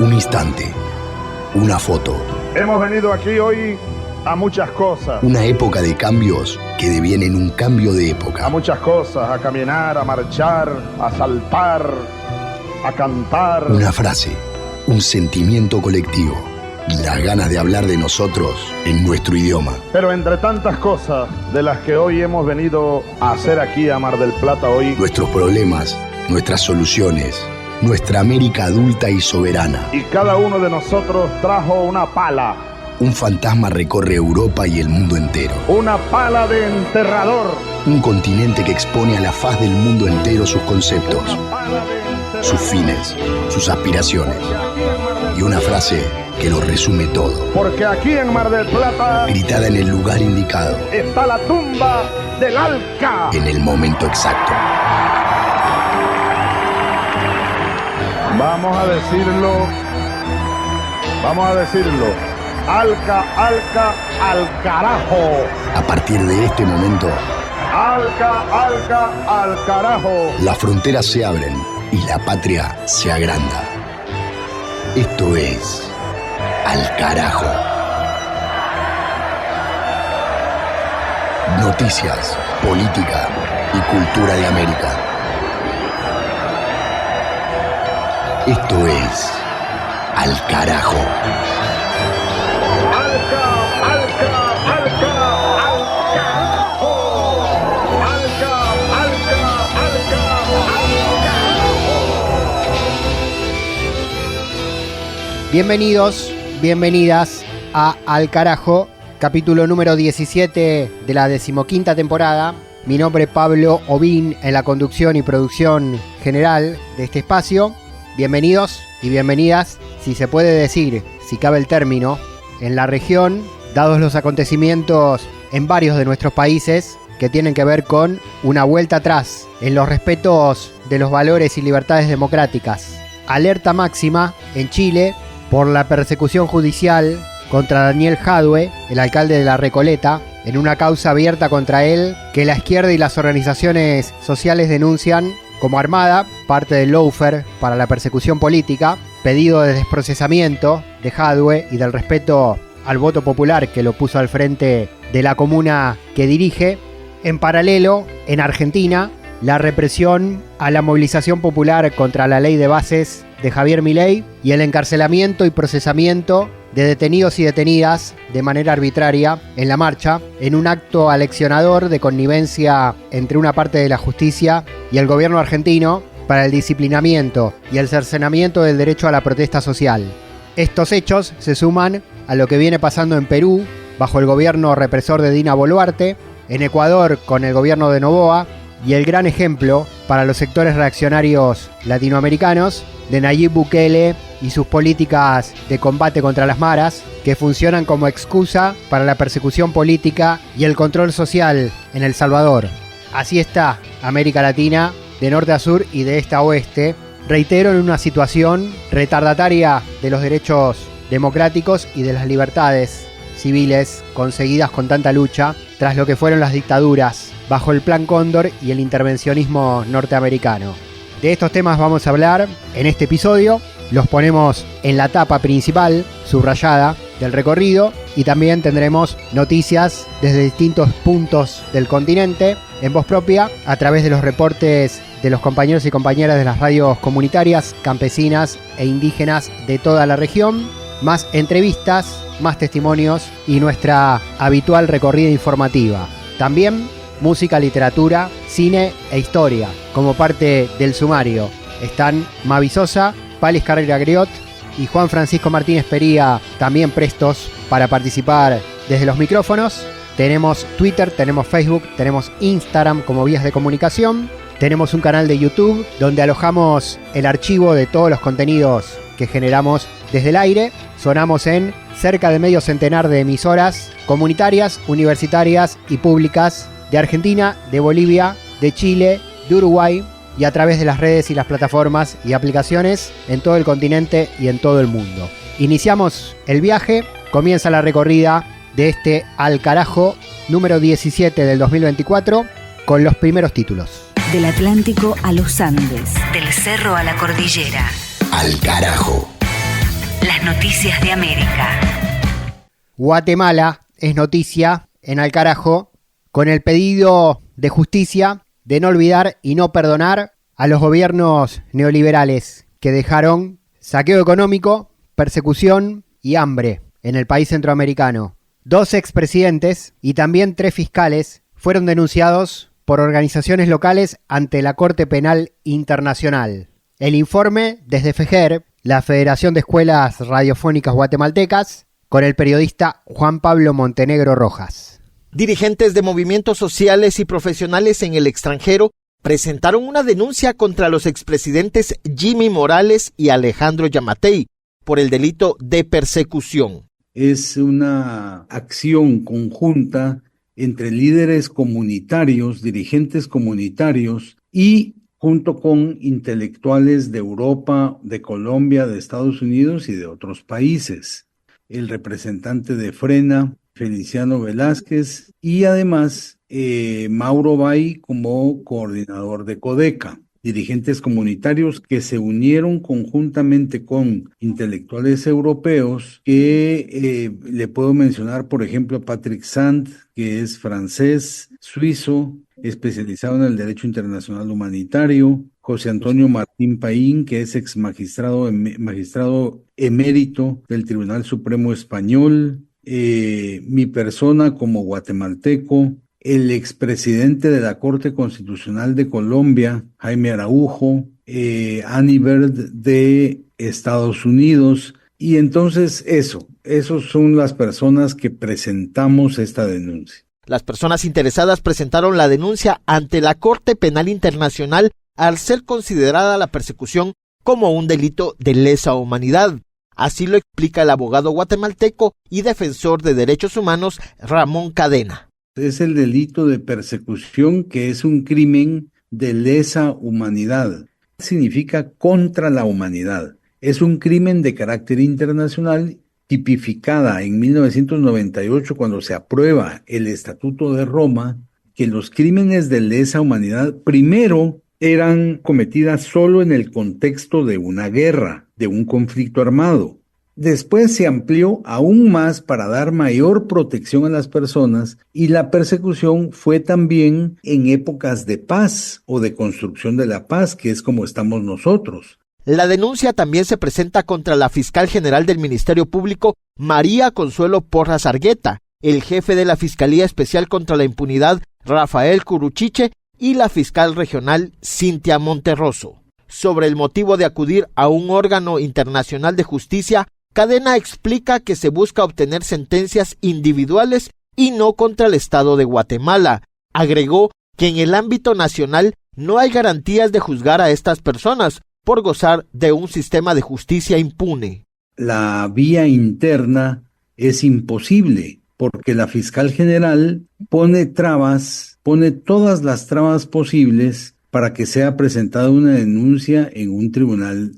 Un instante, una foto. Hemos venido aquí hoy a muchas cosas. Una época de cambios que devienen un cambio de época. A muchas cosas, a caminar, a marchar, a saltar, a cantar. Una frase, un sentimiento colectivo y las ganas de hablar de nosotros en nuestro idioma. Pero entre tantas cosas de las que hoy hemos venido a hacer aquí a Mar del Plata hoy, nuestros problemas, nuestras soluciones, nuestra América adulta y soberana. Y cada uno de nosotros trajo una pala. Un fantasma recorre Europa y el mundo entero. Una pala de enterrador. Un continente que expone a la faz del mundo entero sus conceptos, sus fines, sus aspiraciones. Y una frase que lo resume todo. Porque aquí en Mar del Plata, gritada en el lugar indicado, está la tumba del Alca. En el momento exacto. Vamos a decirlo. Alca, Alca, al carajo. A partir de este momento, Alca, Alca, al carajo. Las fronteras se abren y la patria se agranda. Esto es Al Carajo. Noticias, política y cultura de América. Esto es Al Carajo. Bienvenidos, bienvenidas a Al Carajo, capítulo número 17 de la 15ª temporada. Mi nombre es Pablo Ovín, en la conducción y producción general de este espacio. Bienvenidos y bienvenidas, si se puede decir, si cabe el término, en la región, dados los acontecimientos en varios de nuestros países que tienen que ver con una vuelta atrás en los respetos de los valores y libertades democráticas. Alerta máxima en Chile por la persecución judicial contra Daniel Jadue, el alcalde de La Recoleta, en una causa abierta contra él que la izquierda y las organizaciones sociales denuncian como armada, parte del lawfare para la persecución política, pedido de desprocesamiento de Jadue y del respeto al voto popular que lo puso al frente de la comuna que dirige. En paralelo, en Argentina, la represión a la movilización popular contra la ley de bases de Javier Milei y el encarcelamiento y procesamiento de detenidos y detenidas de manera arbitraria en la marcha, en un acto aleccionador de connivencia entre una parte de la justicia y el gobierno argentino para el disciplinamiento y el cercenamiento del derecho a la protesta social. Estos hechos se suman a lo que viene pasando en Perú bajo el gobierno represor de Dina Boluarte, en Ecuador con el gobierno de Noboa, y el gran ejemplo para los sectores reaccionarios latinoamericanos de Nayib Bukele y sus políticas de combate contra las maras, que funcionan como excusa para la persecución política y el control social en El Salvador. Así está América Latina, de norte a sur y de este a oeste, reitero, en una situación retardataria de los derechos democráticos y de las libertades civiles conseguidas con tanta lucha tras lo que fueron las dictaduras bajo el Plan Cóndor y el intervencionismo norteamericano. De estos temas vamos a hablar en este episodio. Los ponemos en la tapa principal, subrayada, del recorrido, y también tendremos noticias desde distintos puntos del continente en voz propia a través de los reportes de los compañeros y compañeras de las radios comunitarias, campesinas e indígenas de toda la región, más entrevistas, más testimonios y nuestra habitual recorrida informativa. También música, literatura, cine e historia. Como parte del sumario están Mavi Sosa, Palis Carrera Griot y Juan Francisco Martínez Pería, también prestos para participar desde los micrófonos. Tenemos Twitter, tenemos Facebook, tenemos Instagram como vías de comunicación. Tenemos un canal de YouTube donde alojamos el archivo de todos los contenidos que generamos desde el aire. Sonamos en cerca de medio centenar de emisoras comunitarias, universitarias y públicas de Argentina, de Bolivia, de Chile, de Uruguay, y a través de las redes y las plataformas y aplicaciones en todo el continente y en todo el mundo. Iniciamos el viaje, comienza la recorrida de este Al Carajo número 17 del 2024 con los primeros títulos. Del Atlántico a los Andes, del cerro a la cordillera. Al Carajo. Las noticias de América. Guatemala es noticia en Al Carajo con el pedido de justicia de no olvidar y no perdonar a los gobiernos neoliberales que dejaron saqueo económico, persecución y hambre en el país centroamericano. 2 expresidentes y también 3 fiscales fueron denunciados por organizaciones locales ante la Corte Penal Internacional. El informe desde FEGER, la Federación de Escuelas Radiofónicas Guatemaltecas, con el periodista Juan Pablo Montenegro Rojas. Dirigentes de movimientos sociales y profesionales en el extranjero presentaron una denuncia contra los expresidentes Jimmy Morales y Alejandro Yamatei por el delito de persecución. Es una acción conjunta entre líderes comunitarios, dirigentes comunitarios y junto con intelectuales de Europa, de Colombia, de Estados Unidos y de otros países. El representante de Frena, Feliciano Velázquez, y además Mauro Bay como coordinador de Codeca. Dirigentes comunitarios que se unieron conjuntamente con intelectuales europeos que le puedo mencionar, por ejemplo, Patrick Sand, que es francés, suizo, especializado en el derecho internacional humanitario, José Antonio Martín Paín, que es magistrado emérito del Tribunal Supremo Español, mi persona como guatemalteco, el expresidente de la Corte Constitucional de Colombia, Jaime Araujo, Annie Bird de Estados Unidos, y entonces esos son las personas que presentamos esta denuncia. Las personas interesadas presentaron la denuncia ante la Corte Penal Internacional al ser considerada la persecución como un delito de lesa humanidad. Así lo explica el abogado guatemalteco y defensor de derechos humanos Ramón Cadena. Es el delito de persecución, que es un crimen de lesa humanidad. Significa contra la humanidad. Es un crimen de carácter internacional tipificada en 1998 cuando se aprueba el Estatuto de Roma, que los crímenes de lesa humanidad primero eran cometidas solo en el contexto de una guerra, de un conflicto armado. Después se amplió aún más para dar mayor protección a las personas, y la persecución fue también en épocas de paz o de construcción de la paz, que es como estamos nosotros. La denuncia también se presenta contra la fiscal general del Ministerio Público, María Consuelo Porras Argueta, el jefe de la Fiscalía Especial contra la Impunidad, Rafael Curuchiche, y la fiscal regional, Cintia Monterroso. Sobre el motivo de acudir a un órgano internacional de justicia, Cadena explica que se busca obtener sentencias individuales y no contra el Estado de Guatemala. Agregó que en el ámbito nacional no hay garantías de juzgar a estas personas por gozar de un sistema de justicia impune. La vía interna es imposible porque la fiscal general pone todas las trabas posibles para que sea presentada una denuncia en un tribunal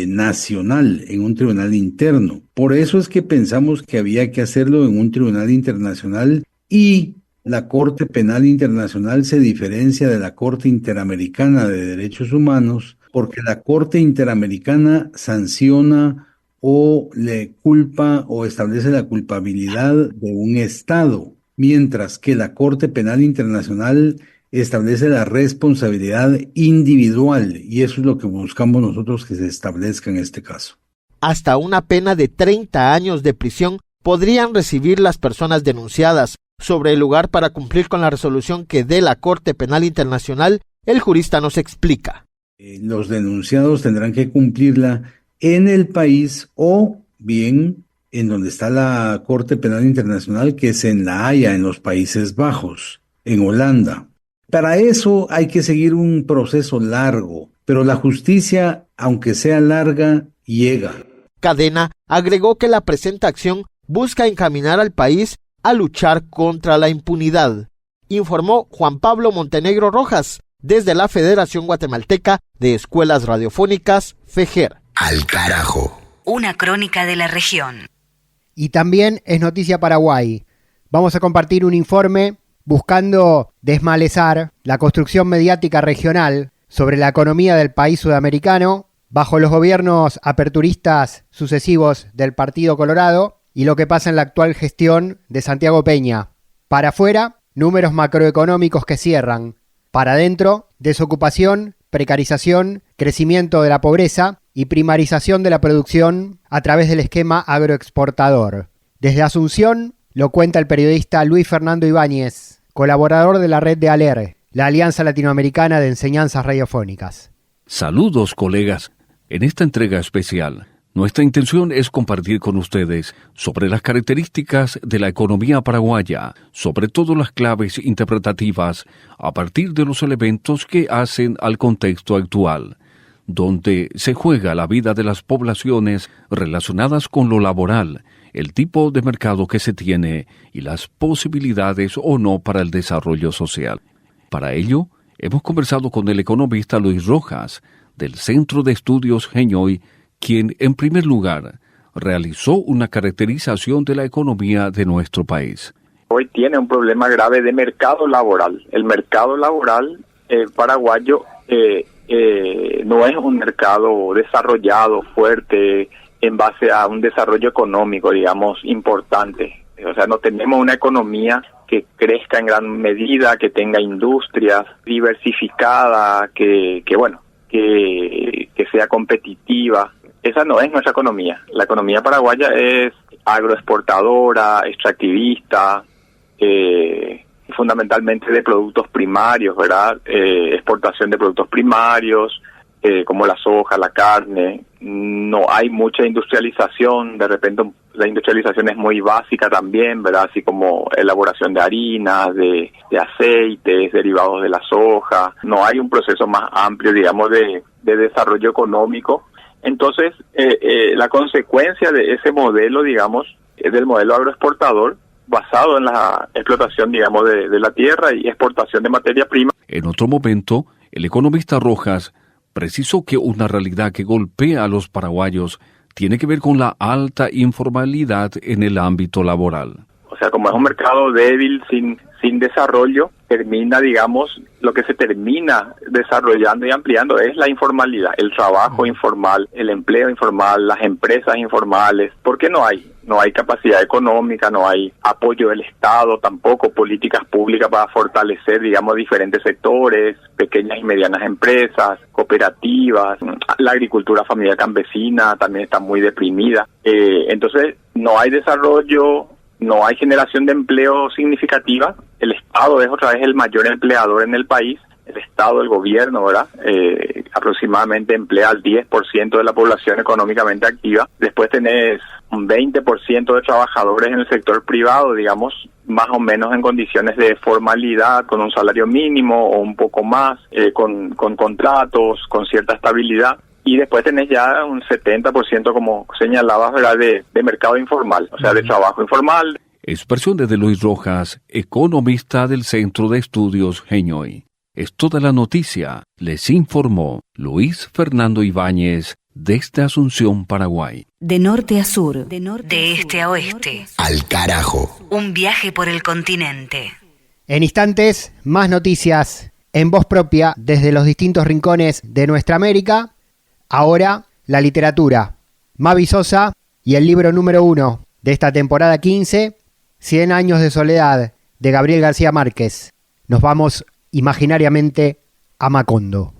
nacional, en un tribunal interno. Por eso es que pensamos que había que hacerlo en un tribunal internacional, y la Corte Penal Internacional se diferencia de la Corte Interamericana de Derechos Humanos porque la Corte Interamericana sanciona o le culpa o establece la culpabilidad de un Estado, mientras que la Corte Penal Internacional establece la responsabilidad individual, y eso es lo que buscamos nosotros que se establezca en este caso. Hasta una pena de 30 años de prisión podrían recibir las personas denunciadas. Sobre el lugar para cumplir con la resolución que dé la Corte Penal Internacional, el jurista nos explica. Los denunciados tendrán que cumplirla en el país o bien en donde está la Corte Penal Internacional, que es en La Haya, en los Países Bajos, en Holanda. Para eso hay que seguir un proceso largo, pero la justicia, aunque sea larga, llega. Cadena agregó que la presente acción busca encaminar al país a luchar contra la impunidad. Informó Juan Pablo Montenegro Rojas, desde la Federación Guatemalteca de Escuelas Radiofónicas, FEGER. Al carajo. Una crónica de la región. Y también es noticia Paraguay. Vamos a compartir un informe buscando desmalezar la construcción mediática regional sobre la economía del país sudamericano bajo los gobiernos aperturistas sucesivos del Partido Colorado y lo que pasa en la actual gestión de Santiago Peña. Para afuera, números macroeconómicos que cierran. Para adentro, desocupación, precarización, crecimiento de la pobreza y primarización de la producción a través del esquema agroexportador. Desde Asunción lo cuenta el periodista Luis Fernando Ibáñez, colaborador de la red de ALER, la Alianza Latinoamericana de Enseñanzas Radiofónicas. Saludos, colegas. En esta entrega especial, nuestra intención es compartir con ustedes sobre las características de la economía paraguaya, sobre todo las claves interpretativas a partir de los elementos que hacen al contexto actual, donde se juega la vida de las poblaciones relacionadas con lo laboral, el tipo de mercado que se tiene y las posibilidades o no para el desarrollo social. Para ello, hemos conversado con el economista Luis Rojas, del Centro de Estudios Genyoy, quien, en primer lugar, realizó una caracterización de la economía de nuestro país. Hoy tiene un problema grave de mercado laboral. El mercado laboral paraguayo no es un mercado desarrollado, fuerte, en base a un desarrollo económico, digamos, importante. O sea, no tenemos una economía que crezca en gran medida, que tenga industrias diversificadas, que sea competitiva. Esa no es nuestra economía. La economía paraguaya es agroexportadora, extractivista, fundamentalmente de productos primarios, ¿verdad? Exportación de productos primarios, como la soja, la carne. No hay mucha industrialización, de repente la industrialización es muy básica también, ¿verdad? Así como elaboración de harinas, de aceites, derivados de la soja. No hay un proceso más amplio, digamos, de desarrollo económico. Entonces, la consecuencia de ese modelo, digamos, es del modelo agroexportador, basado en la explotación, digamos, de la tierra y exportación de materia prima. En otro momento, el economista Rojas precisó que una realidad que golpea a los paraguayos tiene que ver con la alta informalidad en el ámbito laboral. O sea, como es un mercado débil, sin desarrollo, lo que se termina desarrollando y ampliando es la informalidad, el trabajo informal, el empleo informal, las empresas informales, porque no hay capacidad económica, no hay apoyo del Estado, tampoco políticas públicas para fortalecer, digamos, diferentes sectores, pequeñas y medianas empresas, cooperativas, la agricultura familiar campesina también está muy deprimida. Entonces, no hay desarrollo, no hay generación de empleo significativa. El Estado es otra vez el mayor empleador en el país. El Estado, el gobierno, ¿verdad? Aproximadamente emplea al 10% de la población económicamente activa. Después tenés un 20% de trabajadores en el sector privado, digamos, más o menos en condiciones de formalidad, con un salario mínimo o un poco más, con contratos, con cierta estabilidad. Y después tenés ya un 70%, como señalabas, ¿verdad?, de mercado informal, o sea, de trabajo informal. Expresiones de Luis Rojas, economista del Centro de Estudios Genyoy. Es toda la noticia, les informó Luis Fernando Ibáñez desde Asunción, Paraguay. De norte a sur, de este a oeste. Al carajo. Un viaje por el continente. En instantes, más noticias en voz propia desde los distintos rincones de nuestra América. Ahora, la literatura. Mavi Sosa y el libro número 1 de esta temporada 15, 100 años de soledad, de Gabriel García Márquez. Nos vamos imaginariamente a Macondo.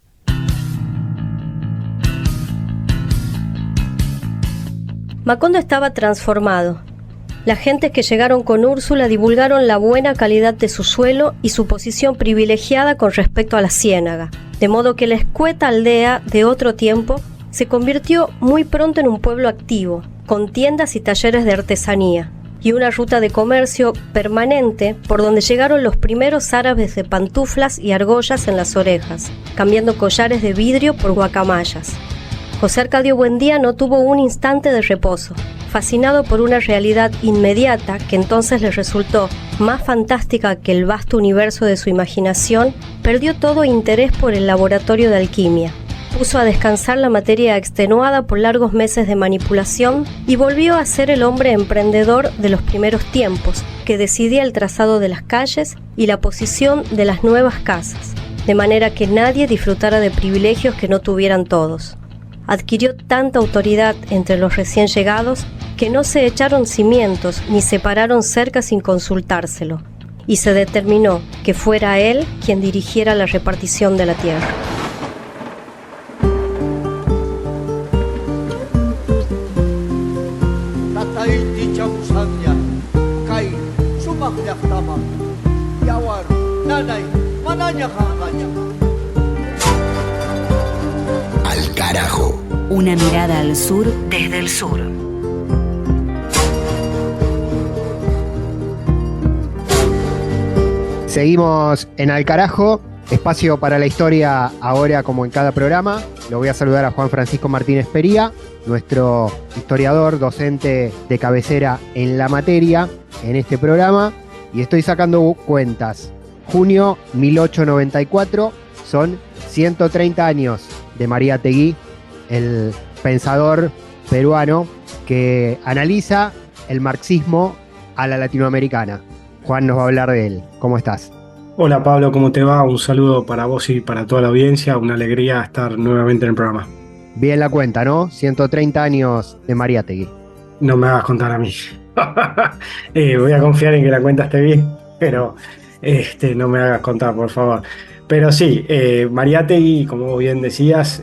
Macondo estaba transformado. Las gentes que llegaron con Úrsula divulgaron la buena calidad de su suelo y su posición privilegiada con respecto a la ciénaga, de modo que la escueta aldea de otro tiempo se convirtió muy pronto en un pueblo activo, con tiendas y talleres de artesanía, y una ruta de comercio permanente por donde llegaron los primeros árabes de pantuflas y argollas en las orejas, cambiando collares de vidrio por guacamayas. José Arcadio Buendía no tuvo un instante de reposo. Fascinado por una realidad inmediata que entonces le resultó más fantástica que el vasto universo de su imaginación, perdió todo interés por el laboratorio de alquimia. Puso a descansar la materia extenuada por largos meses de manipulación y volvió a ser el hombre emprendedor de los primeros tiempos, que decidía el trazado de las calles y la posición de las nuevas casas, de manera que nadie disfrutara de privilegios que no tuvieran todos. adquirió tanta autoridad entre los recién llegados que no se echaron cimientos ni separaron cerca sin consultárselo, y se determinó que fuera él quien dirigiera la repartición de la tierra. Al carajo. Una mirada al sur desde el sur. Seguimos en Al Carajo, espacio para la historia ahora como en cada programa. Lo voy a saludar a Juan Francisco Martínez Pería, nuestro historiador, docente de cabecera en la materia en este programa. Y estoy sacando cuentas. Junio 1894, son 130 años de Mariátegui, el pensador peruano que analiza el marxismo a la latinoamericana. Juan nos va a hablar de él. ¿Cómo estás? Hola Pablo, ¿cómo te va? Un saludo para vos y para toda la audiencia. Una alegría estar nuevamente en el programa. Bien la cuenta, ¿no? 130 años de Mariátegui. No me hagas contar a mí. Voy a confiar en que la cuenta esté bien, pero no me hagas contar, por favor. Pero sí, Mariátegui, como bien decías,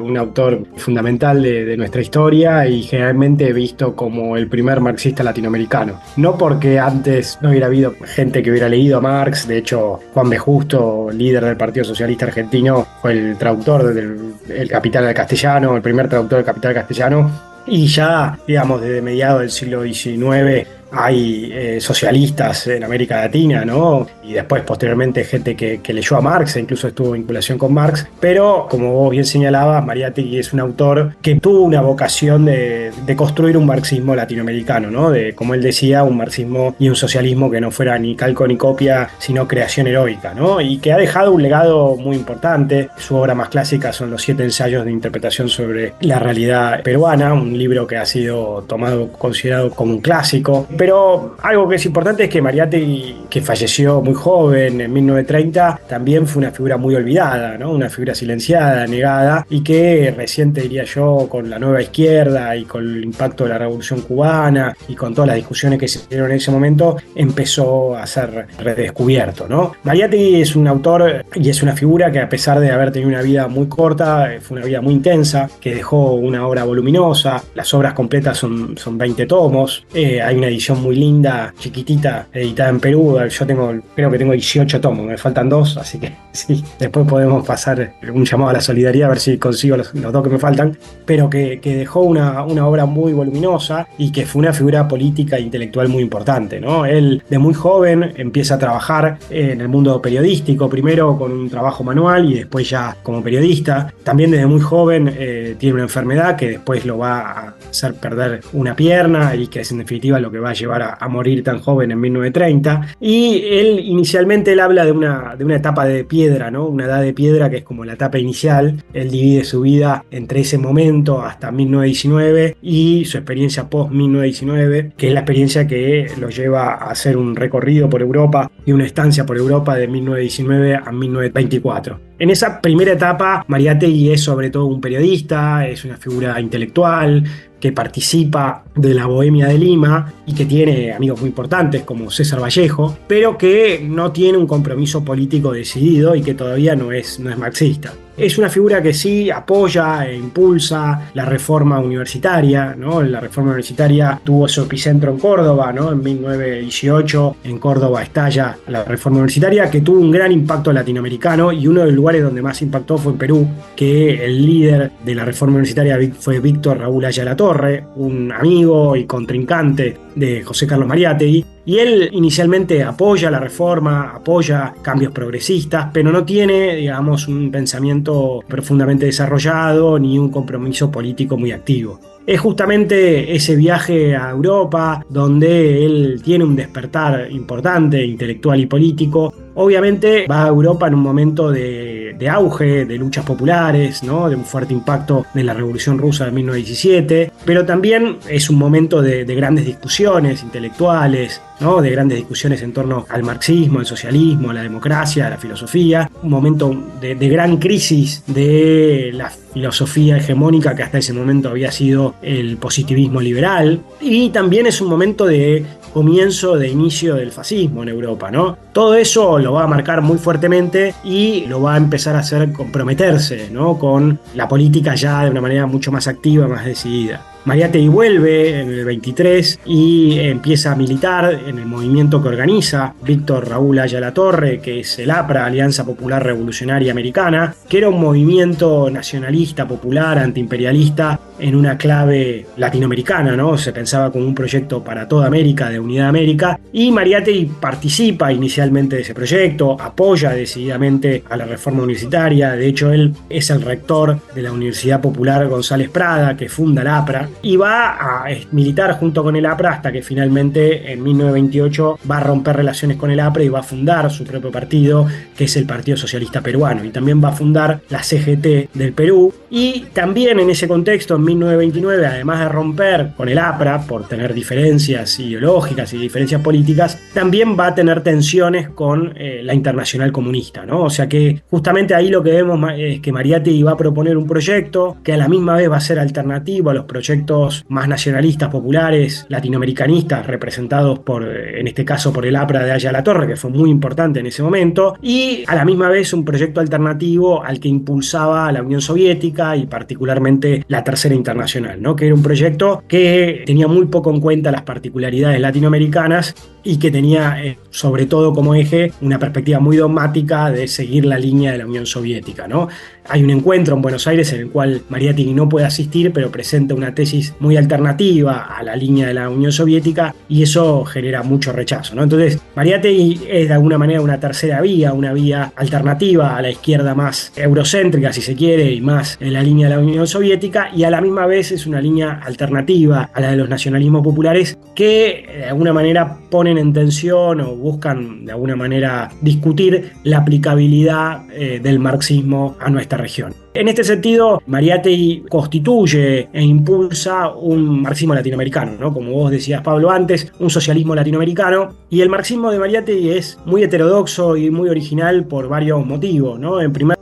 un autor fundamental de nuestra historia y generalmente visto como el primer marxista latinoamericano. No porque antes no hubiera habido gente que hubiera leído a Marx, de hecho Juan B. Justo, líder del Partido Socialista Argentino, fue el traductor del Capital al castellano, el primer traductor del Capital al castellano, y ya, digamos, desde mediados del siglo XIX hay socialistas en América Latina, ¿no? Y después, posteriormente, gente que leyó a Marx e incluso estuvo en vinculación con Marx. Pero, como vos bien señalabas, Mariátegui es un autor que tuvo una vocación de construir un marxismo latinoamericano, ¿no? De, como él decía, un marxismo y un socialismo que no fuera ni calco ni copia, sino creación heroica, ¿no? Y que ha dejado un legado muy importante. Su obra más clásica son los 7 ensayos de interpretación sobre la realidad peruana, un libro que ha sido considerado como un clásico. Pero algo que es importante es que Mariátegui, que falleció muy joven en 1930, también fue una figura muy olvidada, ¿no? Una figura silenciada, negada, y que reciente, diría yo, con la nueva izquierda y con el impacto de la Revolución Cubana y con todas las discusiones que se dieron en ese momento, empezó a ser redescubierto, ¿no? Mariátegui es un autor y es una figura que, a pesar de haber tenido una vida muy corta, fue una vida muy intensa, que dejó una obra voluminosa. Las obras completas son 20 tomos. Hay una edición muy linda, chiquitita, editada en Perú. Yo creo que tengo 18 tomos, me faltan 2, así que sí, después podemos pasar un llamado a la solidaridad a ver si consigo los 2 que me faltan, pero que dejó una obra muy voluminosa y que fue una figura política e intelectual muy importante, ¿no? Él, de muy joven, empieza a trabajar en el mundo periodístico, primero con un trabajo manual y después ya como periodista. También desde muy joven tiene una enfermedad que después lo va a hacer perder una pierna y que es en definitiva lo que va a llevar a morir tan joven en 1930. Y él inicialmente habla de una etapa de piedra, ¿no? Una edad de piedra que es como la etapa inicial. Él divide su vida entre ese momento hasta 1919 y su experiencia post-1919, que es la experiencia que lo lleva a hacer un recorrido por Europa y una estancia por Europa de 1919 a 1924. En esa primera etapa, Mariátegui es sobre todo un periodista, es una figura intelectual que participa de la Bohemia de Lima y que tiene amigos muy importantes como César Vallejo, pero que no tiene un compromiso político decidido y que todavía no es marxista. Es una figura que sí apoya e impulsa la reforma universitaria, ¿no? La reforma universitaria tuvo su epicentro en Córdoba, ¿no? En 1918 en Córdoba estalla la reforma universitaria, que tuvo un gran impacto latinoamericano, y uno de los lugares donde más impactó fue en Perú, que el líder de la reforma universitaria fue Víctor Raúl Ayala Torre, un amigo y contrincante de José Carlos Mariátegui. Y él inicialmente apoya la reforma, apoya cambios progresistas, pero no tiene, digamos, un pensamiento profundamente desarrollado ni un compromiso político muy activo. Es justamente ese viaje a Europa donde él tiene un despertar importante, intelectual y político, Obviamente va a Europa en un momento de auge, de luchas populares, ¿no? De un fuerte impacto de la Revolución Rusa de 1917, pero también es un momento de grandes discusiones intelectuales, ¿no? De grandes discusiones en torno al marxismo, al socialismo, a la democracia, a la filosofía, un momento de gran crisis de la filosofía hegemónica que hasta ese momento había sido el positivismo liberal, y también es un momento de comienzo, de inicio del fascismo en Europa, ¿no? Todo eso lo va a marcar muy fuertemente y lo va a empezar a hacer comprometerse, ¿no? Con la política ya de una manera mucho más activa, más decidida. Mariátegui vuelve en el 23 y empieza a militar en el movimiento que organiza Víctor Raúl Aya Latorre, que es el APRA, Alianza Popular Revolucionaria Americana, que era un movimiento nacionalista, popular, antiimperialista en una clave latinoamericana, ¿no? Se pensaba como un proyecto para toda América, de unidad de América, y Mariátegui participa inicialmente de ese proyecto, apoya decididamente a la reforma universitaria. De hecho, él es el rector de la Universidad Popular González Prada, que funda el APRA, y va a militar junto con el APRA hasta que finalmente en 1928 va a romper relaciones con el APRA y va a fundar su propio partido, que es el Partido Socialista Peruano, y también va a fundar la CGT del Perú. Y también en ese contexto, en 1929, además de romper con el APRA por tener diferencias ideológicas y diferencias políticas, también va a tener tensiones con la Internacional Comunista, ¿no? O sea que justamente ahí lo que vemos es que Mariátegui va a proponer un proyecto que a la misma vez va a ser alternativo a los proyectos más nacionalistas, populares, latinoamericanistas, representados en este caso por el APRA de Aya Latorre, que fue muy importante en ese momento, y a la misma vez un proyecto alternativo al que impulsaba la Unión Soviética y particularmente la Tercera Internacional, ¿no? Que era un proyecto que tenía muy poco en cuenta las particularidades latinoamericanas y que tenía sobre todo como eje una perspectiva muy dogmática de seguir la línea de la Unión Soviética, ¿no? Hay un encuentro en Buenos Aires en el cual Mariátegui no puede asistir, pero presenta una tesis muy alternativa a la línea de la Unión Soviética y eso genera mucho rechazo, ¿no? Entonces, Mariátegui es de alguna manera una tercera vía, una vía alternativa a la izquierda más eurocéntrica, si se quiere, y más en la línea de la Unión Soviética, y a la misma vez es una línea alternativa a la de los nacionalismos populares que de alguna manera ponen en tensión o buscan de alguna manera discutir la aplicabilidad del marxismo a nuestra región. En este sentido, Mariátegui constituye e impulsa un marxismo latinoamericano, ¿no? Como vos decías, Pablo, antes, un socialismo latinoamericano, y el marxismo de Mariátegui es muy heterodoxo y muy original por varios motivos, ¿no? En primer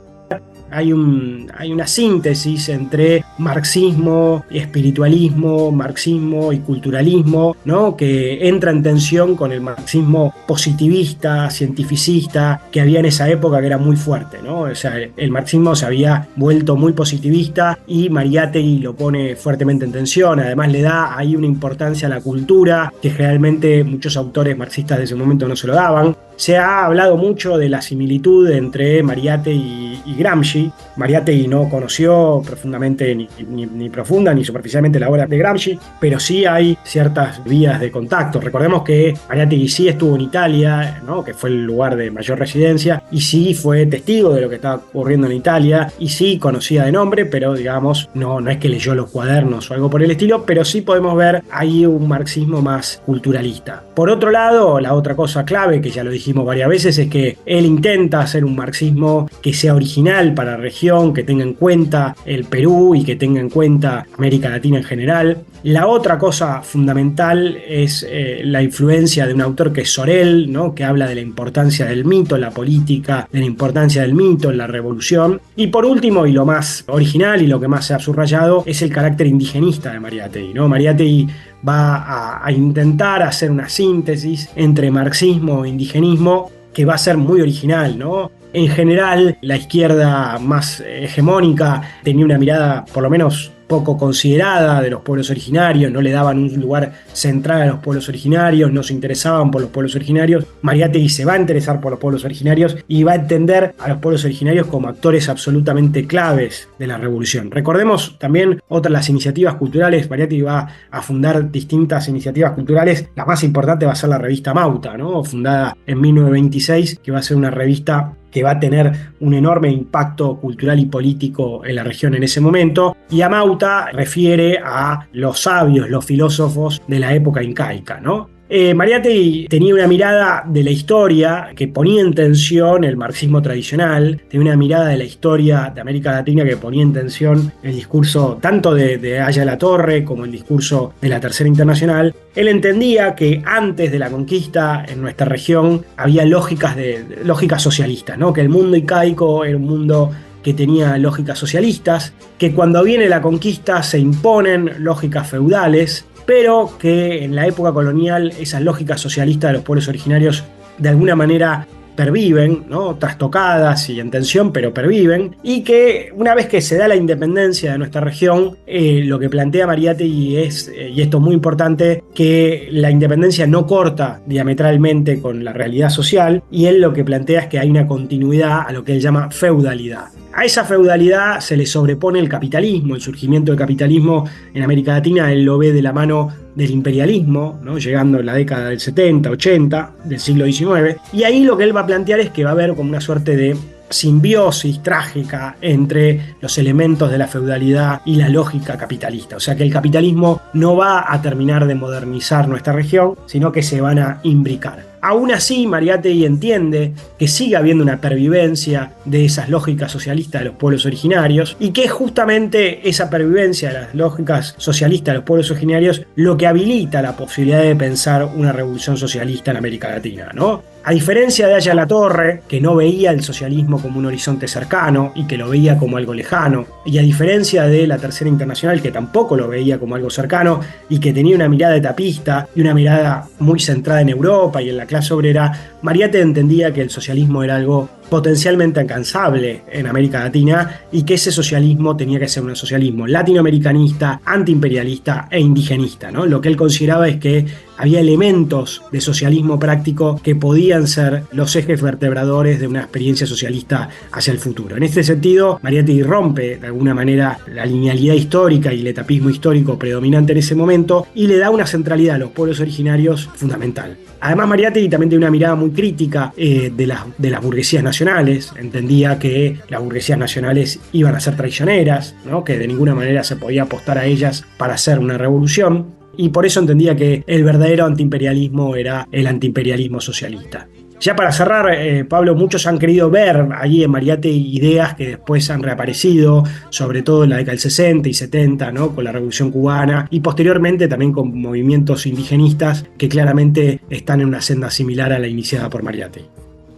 hay una síntesis entre marxismo, espiritualismo, marxismo y culturalismo, ¿no? Que entra en tensión con el marxismo positivista, cientificista, que había en esa época, que era muy fuerte, ¿no? O sea, el marxismo se había vuelto muy positivista y Mariátegui lo pone fuertemente en tensión. Además, le da ahí una importancia a la cultura que generalmente muchos autores marxistas de ese momento no se lo daban. Se ha hablado mucho de la similitud entre Mariátegui y Gramsci. Mariátegui no conoció profundamente ni profunda ni superficialmente la obra de Gramsci, pero sí hay ciertas vías de contacto. Recordemos que Mariátegui sí estuvo en Italia, ¿no? Que fue el lugar de mayor residencia, y sí fue testigo de lo que estaba ocurriendo en Italia, y sí conocía de nombre, pero digamos, no es que leyó los cuadernos o algo por el estilo, pero sí podemos ver ahí un marxismo más culturalista. Por otro lado, la otra cosa clave, que ya lo dijimos varias veces, es que él intenta hacer un marxismo que sea original para la región, que tenga en cuenta el Perú y que tenga en cuenta América Latina en general. La otra cosa fundamental es la influencia de un autor que es Sorel, ¿no? Que habla de la importancia del mito en la política, de la importancia del mito en la revolución. Y por último, y lo más original y lo que más se ha subrayado, es el carácter indigenista de Mariátegui, ¿no? Mariátegui va a intentar hacer una síntesis entre marxismo e indigenismo que va a ser muy original, ¿no? En general, la izquierda más hegemónica tenía una mirada, por lo menos poco considerada, de los pueblos originarios, no le daban un lugar central a los pueblos originarios, no se interesaban por los pueblos originarios. Mariátegui se va a interesar por los pueblos originarios y va a entender a los pueblos originarios como actores absolutamente claves de la revolución. Recordemos también las iniciativas culturales. Mariátegui va a fundar distintas iniciativas culturales. La más importante va a ser la revista Mauta, ¿no? Fundada en 1926, que va a ser una revista que va a tener un enorme impacto cultural y político en la región en ese momento. Y a Mauta refiere a los sabios, los filósofos de la época incaica, ¿no? Mariátegui tenía una mirada de la historia que ponía en tensión el marxismo tradicional, tenía una mirada de la historia de América Latina que ponía en tensión el discurso tanto de Aya La Torre como el discurso de la Tercera Internacional. Él entendía que antes de la conquista en nuestra región había lógicas socialistas, ¿no? Que el mundo incaico era un mundo que tenía lógicas socialistas, que cuando viene la conquista se imponen lógicas feudales, pero que en la época colonial esas lógicas socialistas de los pueblos originarios de alguna manera perviven, ¿no? Trastocadas y en tensión, pero perviven, y que una vez que se da la independencia de nuestra región, lo que plantea Mariátegui es, y esto es muy importante, que la independencia no corta diametralmente con la realidad social, y él lo que plantea es que hay una continuidad a lo que él llama feudalidad. A esa feudalidad se le sobrepone el capitalismo, el surgimiento del capitalismo en América Latina. Él lo ve de la mano del imperialismo, ¿no? Llegando en la década del 70, 80, del siglo XIX. Y ahí lo que él va a plantear es que va a haber como una suerte de simbiosis trágica entre los elementos de la feudalidad y la lógica capitalista. O sea que el capitalismo no va a terminar de modernizar nuestra región, sino que se van a imbricar. Aún así, Mariátegui entiende que sigue habiendo una pervivencia de esas lógicas socialistas de los pueblos originarios y que es justamente esa pervivencia de las lógicas socialistas de los pueblos originarios lo que habilita la posibilidad de pensar una revolución socialista en América Latina, ¿no? A diferencia de Aya La Torre, que no veía el socialismo como un horizonte cercano y que lo veía como algo lejano, y a diferencia de la Tercera Internacional, que tampoco lo veía como algo cercano y que tenía una mirada etapista y una mirada muy centrada en Europa y en la clase obrera, Mariátegui entendía que el socialismo era algo potencialmente alcanzable en América Latina y que ese socialismo tenía que ser un socialismo latinoamericanista, antiimperialista e indigenista, ¿no? Lo que él consideraba es que había elementos de socialismo práctico que podían ser los ejes vertebradores de una experiencia socialista hacia el futuro. En este sentido, Mariátegui rompe de alguna manera la linealidad histórica y el etapismo histórico predominante en ese momento y le da una centralidad a los pueblos originarios fundamental. Además, Mariátegui también tiene una mirada muy crítica de las burguesías nacionales. Entendía que las burguesías nacionales iban a ser traicioneras, ¿no? Que de ninguna manera se podía apostar a ellas para hacer una revolución. Y por eso entendía que el verdadero antiimperialismo era el antiimperialismo socialista. Ya para cerrar, Pablo, muchos han querido ver allí en Mariátegui ideas que después han reaparecido, sobre todo en la década del 60 y 70, ¿no? Con la Revolución Cubana y posteriormente también con movimientos indigenistas que claramente están en una senda similar a la iniciada por Mariátegui.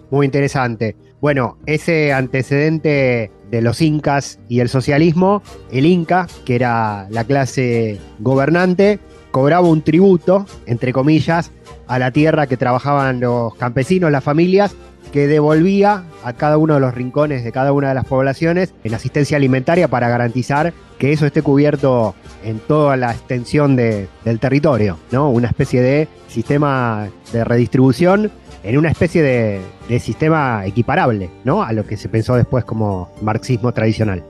Muy interesante. Bueno, ese antecedente de los incas y el socialismo, el inca, que era la clase gobernante, cobraba un tributo, entre comillas, a la tierra que trabajaban los campesinos, las familias, que devolvía a cada uno de los rincones de cada una de las poblaciones en asistencia alimentaria para garantizar que eso esté cubierto en toda la extensión del territorio, ¿no? Una especie de sistema de redistribución en una especie de sistema equiparable, ¿no? A lo que se pensó después como marxismo tradicional.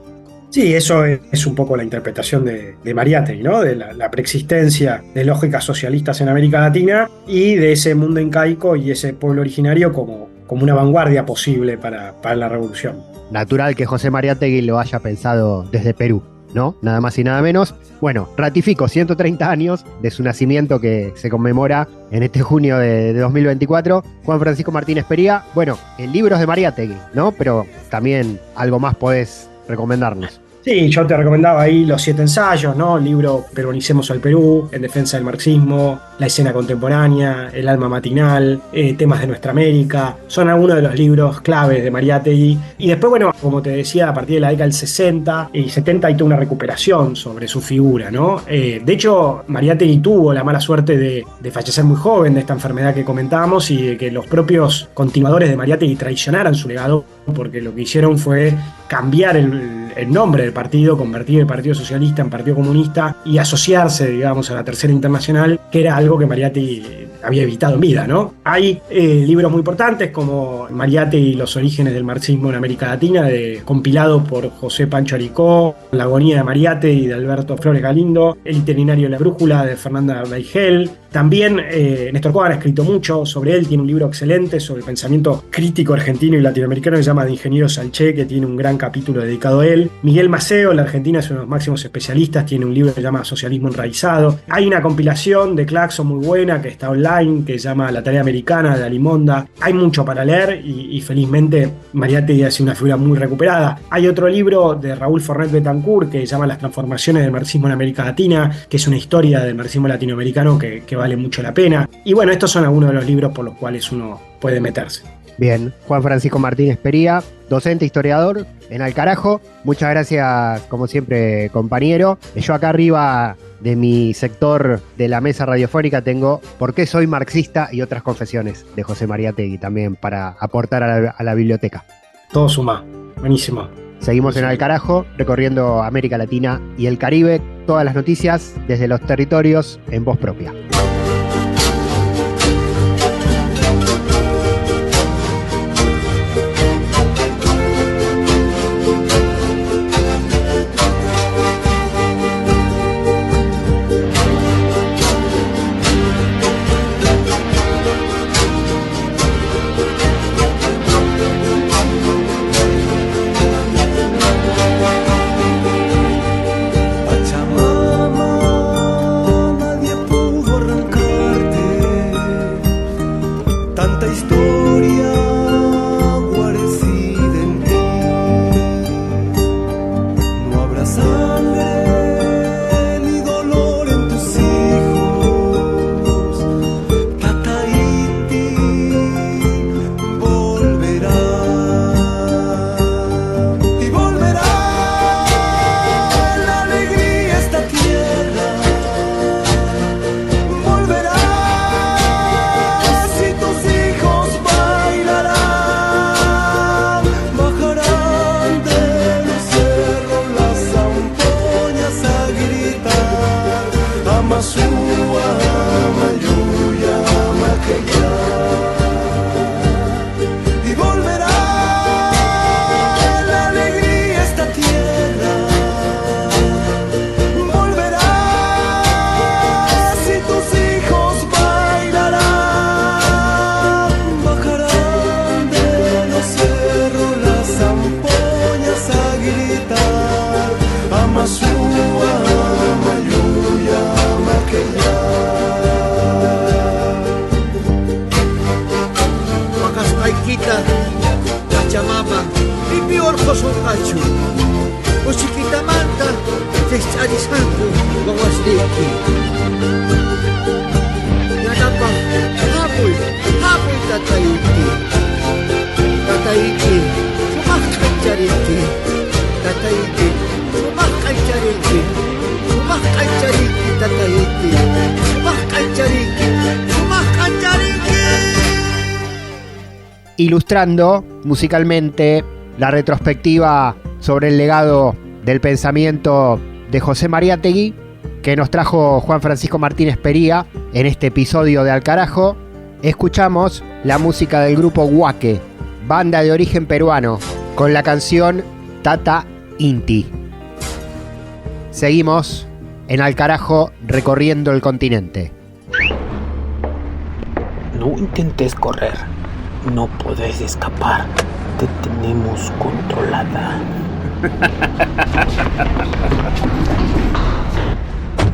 Sí, eso es un poco la interpretación de Mariátegui, ¿no? De la preexistencia de lógicas socialistas en América Latina y de ese mundo incaico y ese pueblo originario como una vanguardia posible para la revolución. Natural que José Mariátegui lo haya pensado desde Perú, ¿no? Nada más y nada menos. Bueno, ratifico 130 años de su nacimiento que se conmemora en este junio de 2024. Juan Francisco Martínez Pería. Bueno, el libro es de Mariátegui, ¿no? Pero también algo más podés recomendarnos. Sí, yo te recomendaba ahí los 7 ensayos, ¿no? El libro Peronicemos al Perú, en defensa del marxismo, la escena contemporánea, el alma matinal, temas de nuestra América. Son algunos de los libros claves de Mariátegui. Y después, bueno, como te decía, a partir de la década del 60 y 70 hay toda una recuperación sobre su figura, ¿no? De hecho, Mariátegui tuvo la mala suerte de fallecer muy joven de esta enfermedad que comentábamos y de que los propios continuadores de Mariátegui traicionaran su legado, porque lo que hicieron fue cambiar el nombre del partido, convertir el Partido Socialista en Partido Comunista y asociarse, digamos, a la Tercera Internacional, que era algo que Mariátegui había evitado en vida, ¿no? Hay libros muy importantes como Mariátegui y los orígenes del marxismo en América Latina, compilado por José Pancho Aricó, La agonía de Mariátegui de Alberto Flores Galindo, El itinerario de la brújula de Fernanda Weigel. También Néstor Cohen ha escrito mucho sobre él, tiene un libro excelente sobre el pensamiento crítico argentino y latinoamericano que se llama De Ingeniero Salché, que tiene un gran capítulo dedicado a él. Miguel Maceo, en la Argentina, es uno de los máximos especialistas, tiene un libro que se llama Socialismo Enraizado. Hay una compilación de Claxon muy buena que está online, online que se llama La Tarea Americana de Alimonda. Hay mucho para leer y felizmente Mariátegui ha sido una figura muy recuperada. Hay otro libro de Raúl Fornet Betancourt que se llama Las transformaciones del marxismo en América Latina, que es una historia del marxismo latinoamericano que vale mucho la pena. Y bueno, estos son algunos de los libros por los cuales uno puede meterse. Bien, Juan Francisco Martínez Pería, docente, historiador en Alcarajo. Muchas gracias, como siempre, compañero. Yo acá arriba de mi sector de la mesa radiofónica tengo ¿Por qué soy marxista? Y otras confesiones de José Mariátegui también para aportar a la biblioteca. Todo suma, buenísimo. Seguimos en Alcarajo, recorriendo América Latina y el Caribe. Todas las noticias desde los territorios en voz propia. Ilustrando musicalmente la retrospectiva sobre el legado del pensamiento de José Mariátegui que nos trajo Juan Francisco Martínez Pería en este episodio de Alcarajo, escuchamos la música del grupo Huaque, banda de origen peruano, con la canción Tata Inti. Seguimos en Alcarajo recorriendo el continente. No intentes correr. No podés escapar. Te tenemos controlada.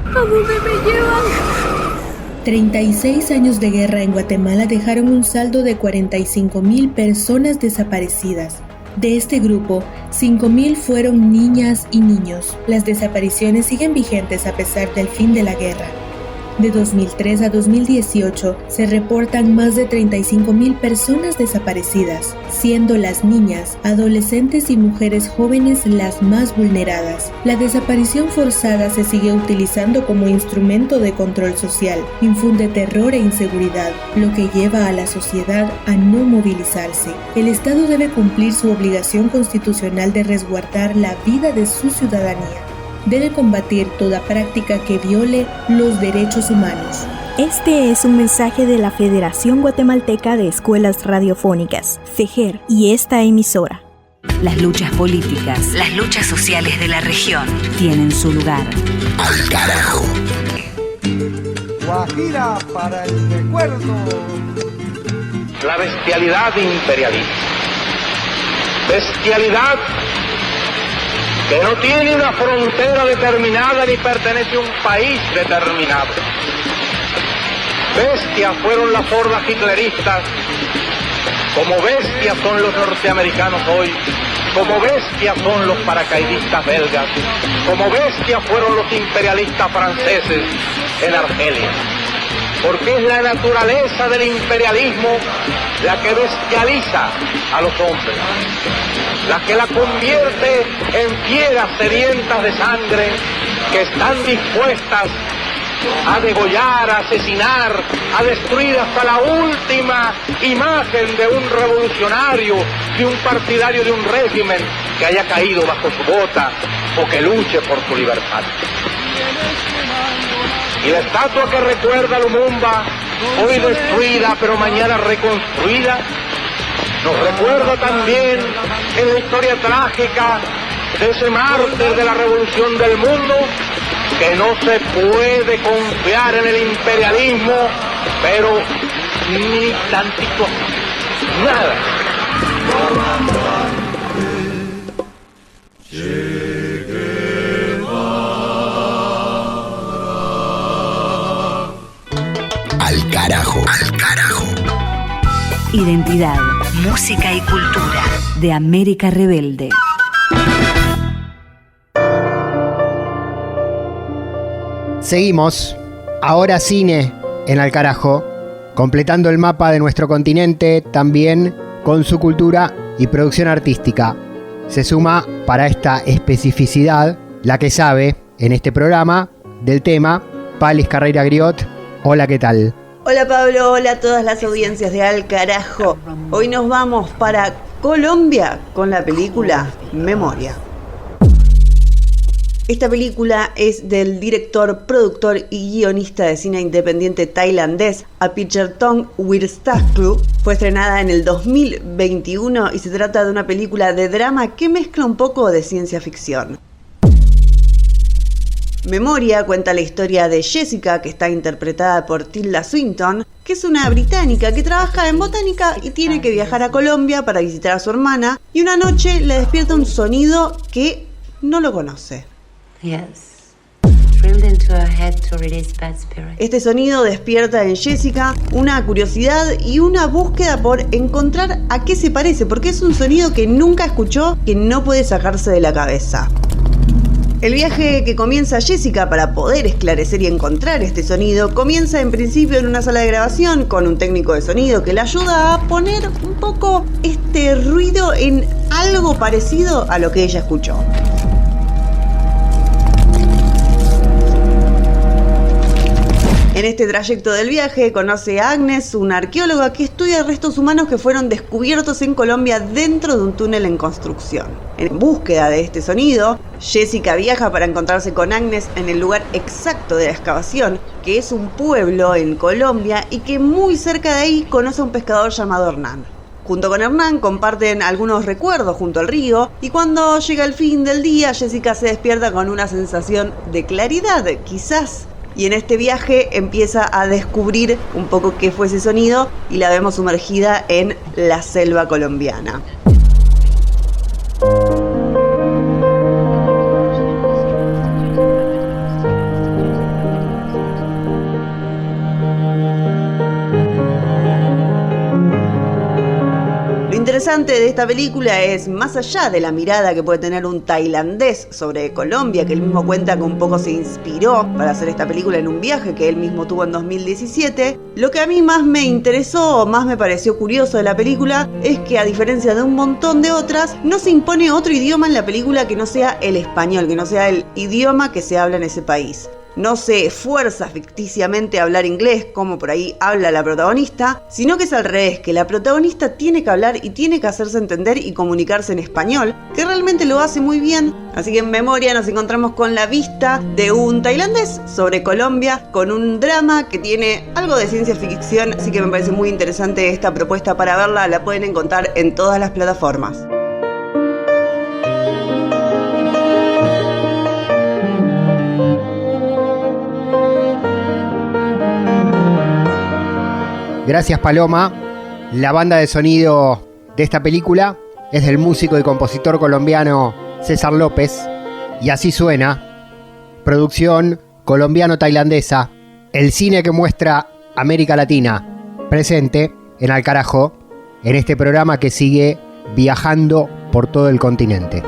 ¿A dónde me llevan? 36 años de guerra en Guatemala dejaron un saldo de 45,000 personas desaparecidas. De este grupo, 5,000 fueron niñas y niños. Las desapariciones siguen vigentes a pesar del fin de la guerra. De 2003 a 2018 se reportan más de 35,000 personas desaparecidas, siendo las niñas, adolescentes y mujeres jóvenes las más vulneradas. La desaparición forzada se sigue utilizando como instrumento de control social, infunde terror e inseguridad, lo que lleva a la sociedad a no movilizarse. El Estado debe cumplir su obligación constitucional de resguardar la vida de su ciudadanía. Debe combatir toda práctica que viole los derechos humanos. Este es un mensaje de la Federación Guatemalteca de Escuelas Radiofónicas, FEGER, y esta emisora. Las luchas políticas, las luchas sociales de la región tienen su lugar. Al carajo. Guajira para el recuerdo. La bestialidad imperialista. Bestialidad que no tiene una frontera determinada ni pertenece a un país determinado. Bestias fueron las hordas hitleristas, como bestias son los norteamericanos hoy, como bestias son los paracaidistas belgas, como bestias fueron los imperialistas franceses en Argelia. Porque es la naturaleza del imperialismo la que bestializa a los hombres, la que la convierte en fieras sedientas de sangre que están dispuestas a degollar, a asesinar, a destruir hasta la última imagen de un revolucionario, de un partidario de un régimen que haya caído bajo su bota o que luche por su libertad. Y la estatua que recuerda a Lumumba, hoy destruida pero mañana reconstruida, nos recuerda también en la historia trágica de ese mártir de la revolución del mundo, que no se puede confiar en el imperialismo, pero ni tantito, nada. Al carajo. Al carajo. Identidad, música y cultura de América Rebelde. Seguimos, ahora cine en Al carajo, completando el mapa de nuestro continente también con su cultura y producción artística. Se suma para esta especificidad la que sabe en este programa del tema, Palis Carreira Griot. Hola, ¿qué tal? Hola Pablo, hola a todas las audiencias de Al carajo. Hoy nos vamos para Colombia con la película Memoria. Esta película es del director, productor y guionista de cine independiente tailandés Apichatpong Weerasethakul. Fue estrenada en el 2021 y se trata de una película de drama que mezcla un poco de ciencia ficción. Memoria cuenta la historia de Jessica, que está interpretada por Tilda Swinton, que es una británica que trabaja en botánica y tiene que viajar a Colombia para visitar a su hermana, y una noche le despierta un sonido que no lo conoce. Este sonido despierta en Jessica una curiosidad y una búsqueda por encontrar a qué se parece, porque es un sonido que nunca escuchó, que no puede sacarse de la cabeza. El viaje que comienza Jessica para poder esclarecer y encontrar este sonido comienza en principio en una sala de grabación con un técnico de sonido que le ayuda a poner un poco este ruido en algo parecido a lo que ella escuchó. En este trayecto del viaje conoce a Agnes, una arqueóloga que estudia restos humanos que fueron descubiertos en Colombia dentro de un túnel en construcción. En búsqueda de este sonido, Jessica viaja para encontrarse con Agnes en el lugar exacto de la excavación, que es un pueblo en Colombia y que muy cerca de ahí conoce a un pescador llamado Hernán. Junto con Hernán comparten algunos recuerdos junto al río y cuando llega el fin del día, Jessica se despierta con una sensación de claridad, quizás. Y en este viaje empieza a descubrir un poco qué fue ese sonido y la vemos sumergida en la selva colombiana. Lo interesante de esta película es, más allá de la mirada que puede tener un tailandés sobre Colombia, que él mismo cuenta que un poco se inspiró para hacer esta película en un viaje que él mismo tuvo en 2017, lo que a mí más me interesó o más me pareció curioso de la película es que, a diferencia de un montón de otras, no se impone otro idioma en la película que no sea el español, que no sea el idioma que se habla en ese país. No se fuerza ficticiamente a hablar inglés como por ahí habla la protagonista, sino que es al revés, que la protagonista tiene que hablar y tiene que hacerse entender y comunicarse en español, que realmente lo hace muy bien. Así que en Memoria nos encontramos con la vista de un tailandés sobre Colombia, con un drama que tiene algo de ciencia ficción, así que me parece muy interesante esta propuesta para verla. La pueden encontrar en todas las plataformas. Gracias, Paloma. La banda de sonido de esta película es del músico y compositor colombiano César López, y así suena. Producción colombiano-tailandesa. El cine que muestra América Latina, presente en Al Carajo, en este programa que sigue viajando por todo el continente.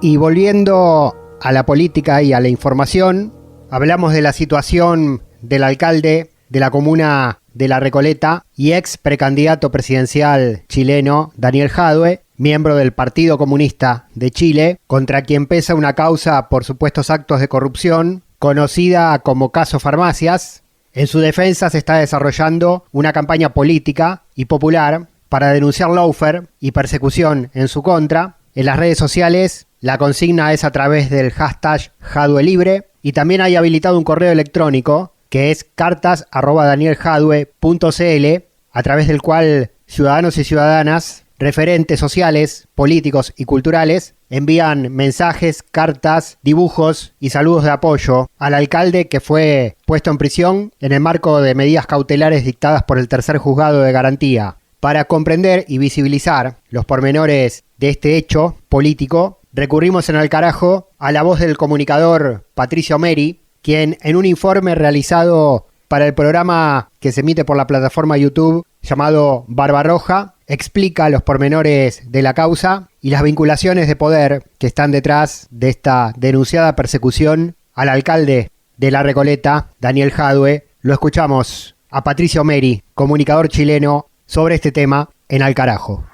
Y volviendo a la política y a la información, hablamos de la situación del alcalde de la comuna de La Recoleta y ex precandidato presidencial chileno Daniel Jadue, miembro del Partido Comunista de Chile, contra quien pesa una causa por supuestos actos de corrupción, conocida como Caso Farmacias. En su defensa se está desarrollando una campaña política y popular para denunciar lawfare y persecución en su contra. En las redes sociales la consigna es a través del hashtag JadueLibre y también hay habilitado un correo electrónico que es cartas@danieljadue.cl, a través del cual ciudadanos y ciudadanas, referentes sociales, políticos y culturales envían mensajes, cartas, dibujos y saludos de apoyo al alcalde que fue puesto en prisión en el marco de medidas cautelares dictadas por el tercer juzgado de garantía. Para comprender y visibilizar los pormenores de este hecho político, recurrimos en Al Carajo a la voz del comunicador Patricio Meri, quien en un informe realizado para el programa que se emite por la plataforma YouTube llamado Barbarroja, explica los pormenores de la causa y las vinculaciones de poder que están detrás de esta denunciada persecución al alcalde de La Recoleta, Daniel Jadue. Lo escuchamos a Patricio Meri, comunicador chileno, sobre este tema en Al Carajo.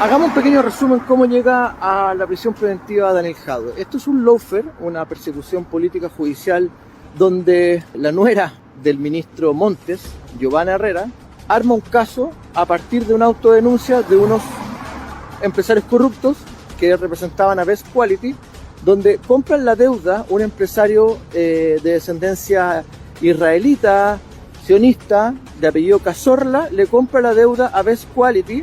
Hagamos un pequeño resumen cómo llega a la prisión preventiva Daniel Jadue. Esto es un lawfare, una persecución política judicial donde la nuera del ministro Montes, Giovanna Herrera, arma un caso a partir de una autodenuncia de unos empresarios corruptos que representaban a Best Quality, donde compran la deuda un empresario de descendencia israelita, sionista, de apellido Cazorla, le compra la deuda a Best Quality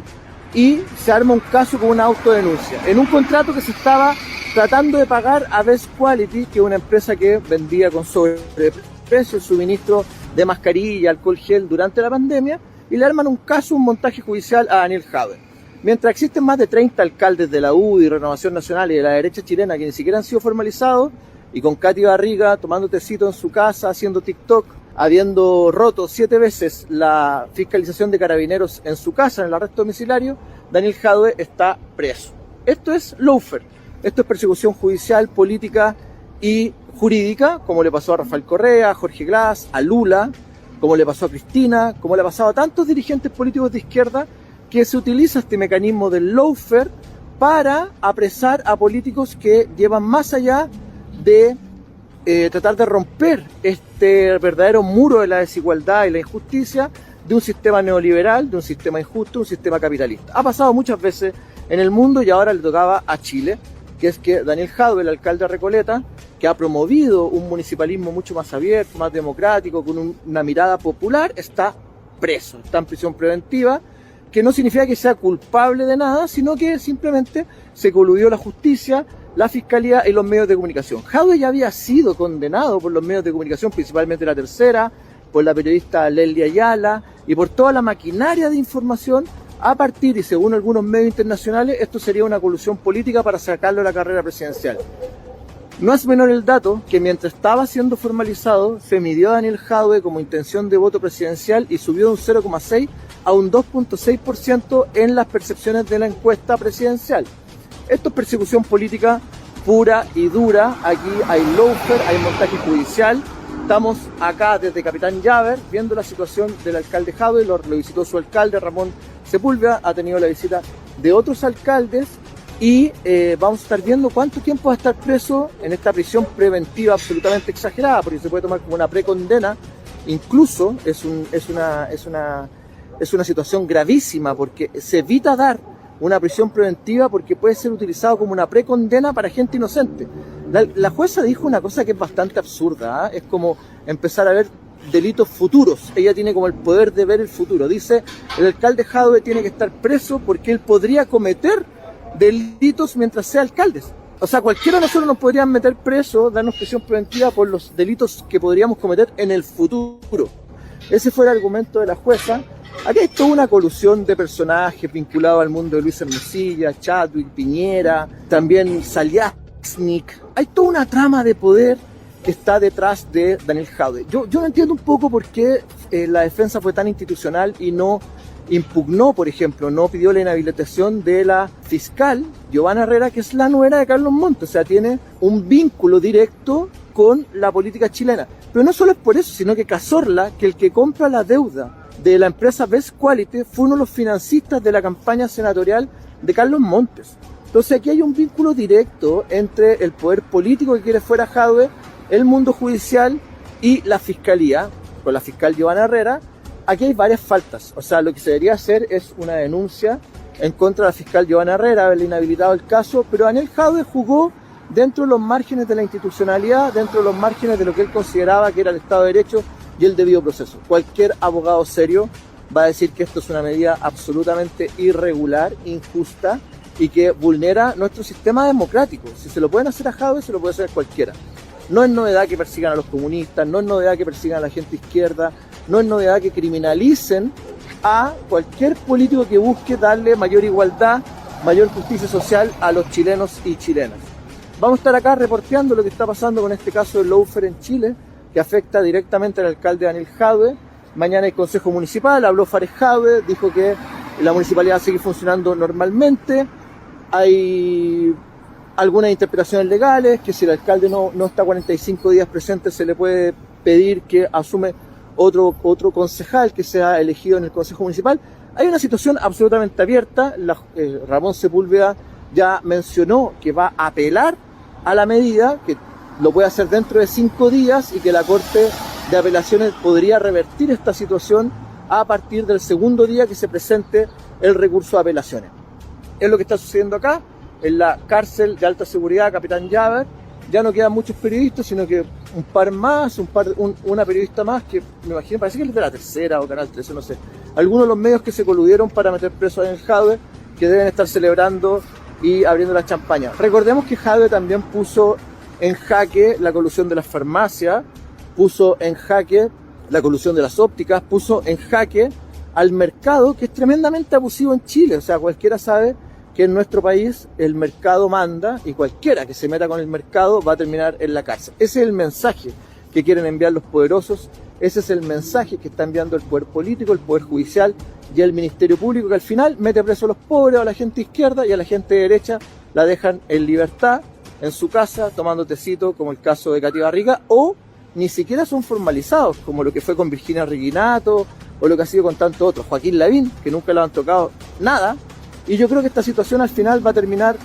y se arma un caso con una autodenuncia. En un contrato que se estaba tratando de pagar a Best Quality, que es una empresa que vendía con sobreprecio el suministro de mascarilla, alcohol gel durante la pandemia, y le arman un caso, un montaje judicial a Daniel Jadue. Mientras existen más de 30 alcaldes de la UDI, Renovación Nacional y de la derecha chilena que ni siquiera han sido formalizados, y con Katy Barriga tomando tecito en su casa, haciendo TikTok, habiendo roto 7 veces la fiscalización de carabineros en su casa, en el arresto domiciliario, Daniel Jadue está preso. Esto es lawfare, esto es persecución judicial, política y jurídica, como le pasó a Rafael Correa, a Jorge Glass, a Lula, como le pasó a Cristina, como le ha pasado a tantos dirigentes políticos de izquierda, que se utiliza este mecanismo del lawfare para apresar a políticos que llevan más allá de tratar de romper este verdadero muro de la desigualdad y la injusticia de un sistema neoliberal, de un sistema injusto, un sistema capitalista. Ha pasado muchas veces en el mundo y ahora le tocaba a Chile, que es que Daniel Jadue, el alcalde de Recoleta, que ha promovido un municipalismo mucho más abierto, más democrático, con una mirada popular, está preso, está en prisión preventiva, que no significa que sea culpable de nada, sino que simplemente se coludió la justicia, la fiscalía y los medios de comunicación. Jadue ya había sido condenado por los medios de comunicación, principalmente La Tercera, por la periodista Leslie Ayala y por toda la maquinaria de información a partir, y según algunos medios internacionales, esto sería una colusión política para sacarlo de la carrera presidencial. No es menor el dato que mientras estaba siendo formalizado, se midió a Daniel Jadue como intención de voto presidencial y subió de un 0,6 a un 2,6% en las percepciones de la encuesta presidencial. Esto es persecución política pura y dura. Aquí hay lawfare, hay montaje judicial. Estamos acá desde Capitán Llaver viendo la situación del alcalde Jadue. Lo visitó su alcalde Ramón Sepúlveda, ha tenido la visita de otros alcaldes y vamos a estar viendo cuánto tiempo va a estar preso en esta prisión preventiva absolutamente exagerada, porque se puede tomar como una precondena. Incluso es una situación gravísima porque se evita dar una prisión preventiva porque puede ser utilizado como una precondena para gente inocente. La jueza dijo una cosa que es bastante absurda, ¿eh? Es como empezar a ver delitos futuros. Ella tiene como el poder de ver el futuro. Dice, el alcalde Jadue tiene que estar preso porque él podría cometer delitos mientras sea alcalde. O sea, cualquiera de nosotros nos podrían meter preso, darnos prisión preventiva por los delitos que podríamos cometer en el futuro. ese fue el argumento de la jueza. Aquí hay toda una colusión de personajes vinculados al mundo de Luis Hermosilla, Chadwick, Piñera, también Saliasnik. Hay toda una trama de poder que está detrás de Daniel Jadwe. Yo no entiendo un poco por qué la defensa fue tan institucional y no impugnó, por ejemplo, no pidió la inhabilitación de la fiscal Giovanna Herrera, que es la nuera de Carlos Montes, o sea, tiene un vínculo directo con la política chilena. Pero no solo es por eso, sino que Cazorla, que el que compra la deuda de la empresa Best Quality, fue uno de los financistas de la campaña senatorial de Carlos Montes. Entonces aquí hay un vínculo directo entre el poder político que quiere fuera Jadwe, el mundo judicial y la fiscalía, con la fiscal Giovanna Herrera. Aquí hay varias faltas, o sea, lo que se debería hacer es una denuncia en contra de la fiscal Giovanna Herrera, haberle inhabilitado el caso, pero Daniel Jadwe jugó dentro de los márgenes de la institucionalidad, dentro de los márgenes de lo que él consideraba que era el Estado de Derecho y el debido proceso. Cualquier abogado serio va a decir que esto es una medida absolutamente irregular, injusta y que vulnera nuestro sistema democrático. Si se lo pueden hacer a Jadwe, se lo puede hacer a cualquiera. No es novedad que persigan a los comunistas, no es novedad que persigan a la gente izquierda, no es novedad que criminalicen a cualquier político que busque darle mayor igualdad, mayor justicia social a los chilenos y chilenas. Vamos a estar acá reporteando lo que está pasando con este caso del lawfare en Chile, que afecta directamente al alcalde Daniel Jadwe. Mañana el Consejo Municipal habló Fares Jadwe, dijo que la municipalidad va a seguir funcionando normalmente. Hay algunas interpretaciones legales, que si el alcalde no está 45 días presente, se le puede pedir que asume otro concejal que sea elegido en el Consejo Municipal. Hay una situación absolutamente abierta. Ramón Sepúlveda ya mencionó que va a apelar a la medida, que lo puede hacer dentro de 5 días y que la Corte de Apelaciones podría revertir esta situación a partir del segundo día que se presente el recurso de apelaciones. Es lo que está sucediendo acá, en la cárcel de alta seguridad Capitán Llaver. Ya no quedan muchos periodistas, sino que un par más, una periodista más, que me imagino, parece que es de La Tercera o Canal 13, no sé. Algunos de los medios que se coludieron para meter preso a Daniel Jadwe, que deben estar celebrando y abriendo la champaña. Recordemos que Jadwe también puso en jaque la colusión de las farmacias, puso en jaque la colusión de las ópticas, puso en jaque al mercado, que es tremendamente abusivo en Chile. O sea, cualquiera sabe que en nuestro país el mercado manda y cualquiera que se meta con el mercado va a terminar en la cárcel. Ese es el mensaje que quieren enviar los poderosos, ese es el mensaje que está enviando el poder político, el poder judicial y el Ministerio Público, que al final mete preso a los pobres, a la gente izquierda, y a la gente derecha la dejan en libertad, en su casa, tomando tecito, como el caso de Katy Barriga, o ni siquiera son formalizados, como lo que fue con Virginia Reginato, o lo que ha sido con tantos otros, Joaquín Lavín, que nunca le han tocado nada. Y yo creo que esta situación al final va a terminar